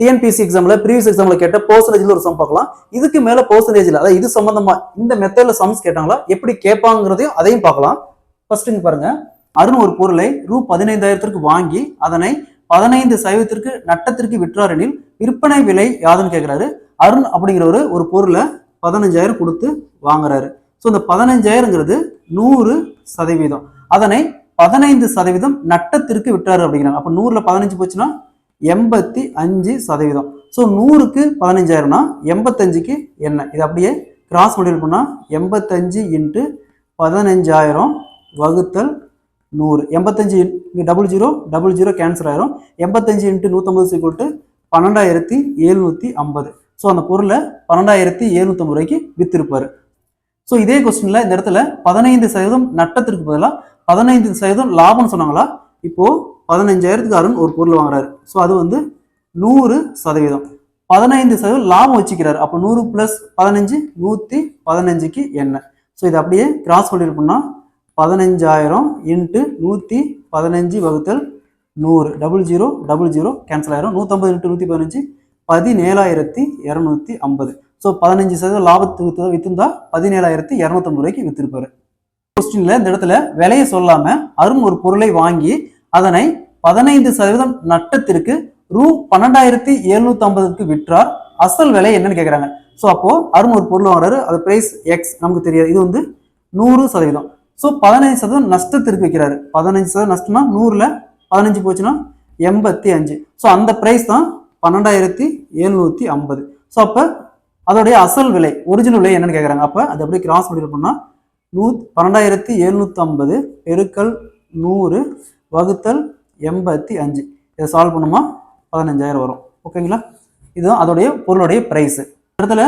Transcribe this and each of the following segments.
TNPSC எக்ஸாம்ல previous எக்ஸாம்ல கேட்ட பெர்சன்டேஜ்ல ஒரு சம் பார்க்கலாம். இதுக்கு மேல பெர்சன்டேஜ்ல அதாவது இது சம்பந்தமா இந்த மெத்தட்ல சம்ஸ் கேட்டாங்களா எப்படி கேட்பாங்கிறதையும் அதையும் பார்க்கலாம். ஃபர்ஸ்ட் இங்க பாருங்க, அருண் ஒரு பொருளை ரூ 15,000 வாங்கி அதனை 15% நட்டத்திற்கு விற்றாரெனில் விற்பனை விலை யாதுன்னு கேட்கிறாரு. அருண் அப்படிங்கிறவரு ஒரு பொருளை 15,000 கொடுத்து வாங்குறாரு. ஸோ இந்த 15,000ங்கிறது 100%. அதனை 15% நட்டத்திற்கு விற்றாரு அப்படிங்கிறாங்க. அப்போ 100ல 15 போச்சுன்னா 85%. ஸோ 100க்கு 15,000னா 85க்கு என்ன? இது அப்படியே கிராஸ் மல்டிபிள் பண்ணா 85 × 15,000 வகுத்தல் 100. 85 00 கேன்சல் ஆயிரும். 85 × 150 12,750. ஸோ அந்த பொருளை 12,750 ரூபாய்க்கு வித்திருப்பாரு. ஸோ இதே கொஸ்டின்ல இந்த இடத்துல 15% நட்டத்திற்கு பதிலாக 15% லாபம்னு சொன்னாங்களா? இப்போ 15,000க்கு அருண் ஒரு பொருள் வாங்குறாரு. ஸோ அது வந்து 100%. 15% லாபம் வச்சுக்கிறாரு. அப்போ 100 + 15 115க்கு என்ன? ஸோ இது அப்படியே கிராஸ் மல்டிபிள் பண்ணா 15,000 × 115 வகுத்தல் 100 00 கேன்சல் ஆயிரும். 150 × 115 17,250. ஸோ 15% லாபத்துக்கு வித்துருந்தா 17,250 ரூபாய்க்கு வித்திருப்பாரு. கொஸ்டின்ல இந்த இடத்துல விலையை சொல்லாம அருண் ஒரு பொருளை வாங்கி அதனை 15% நட்டத்திற்கு ரூ 12,750க்கு விற்றார். அசல் விலை என்னன்னு கேட்கறாங்க. ஸோ அப்போ அருண் ஒரு பொருள் வாங்குறாரு, அது பிரைஸ் எக்ஸ் நமக்கு தெரியாது. இது வந்து 100%. ஸோ 15% நஷ்டத்திற்கு வைக்கிறாரு. 15% நஷ்டம்னா 100ல 15 போச்சுன்னா 85. ஸோ அந்த பிரைஸ் தான் 12,750. ஸோ அப்போ அதோடைய அசல் விலை ஒரிஜினல் விலை என்னன்னு கேட்கறாங்க. அப்போ அது அப்படியே கிராஸ் மல்டிபிள் பண்ணா 12,750 பெருக்கல் 100 வகுத்தல் 85. இதை சால்வ் பண்ணுமா 15,000 வரும். ஓகேங்களா? இதுதான் அதோடைய பொருளுடைய பிரைஸ். இடத்துல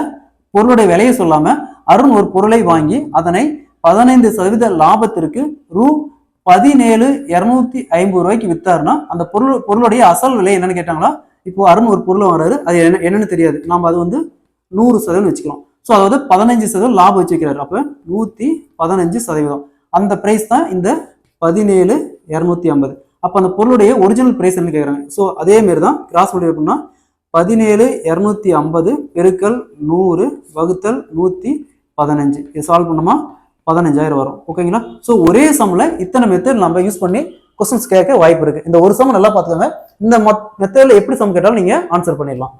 பொருளுடைய விலையை சொல்லாம அருண் ஒரு பொருளை வாங்கி அதனை 15% லாபத்திற்கு ரூ 17,250 ரூபாய்க்கு வித்தாருன்னா அந்த பொருளுடைய அசல் விலை என்னன்னு கேட்டாங்களா? இப்போ அருண் ஒரு பொருள் வாங்குறாரு, அது என்னன்னு தெரியாது. நாம அது வந்து 100% வச்சுக்கலாம். ஸோ அதாவது 15% லாபம் வச்சுக்கிறாரு. அப்போ 115%. அந்த பிரைஸ் தான் இந்த 17,250. அப்போ அந்த பொருளுடைய ஒரிஜினல் பிரைஸ் என்ன கேட்குறாங்க. ஸோ அதே மாரி தான் கிராஸ் மல்டிபிள் பண்ணா 17,250 பெருக்கல் 100 வகுத்தல் 115. இது சால்வ் பண்ணுமா 15,000 வரும். ஓகேங்களா? ஸோ ஒரே சம்ல இத்தனை மெத்தட் நம்ம யூஸ் பண்ணி கொஸ்டின்ஸ் கேட்க வாய்ப்பு இருக்கு. இந்த ஒரு சம் நல்லா பார்த்துக்கோங்க. இந்த மெத்தட்ல எப்படி சம் கேட்டாலும் நீங்க ஆன்சர் பண்ணிடலாம்.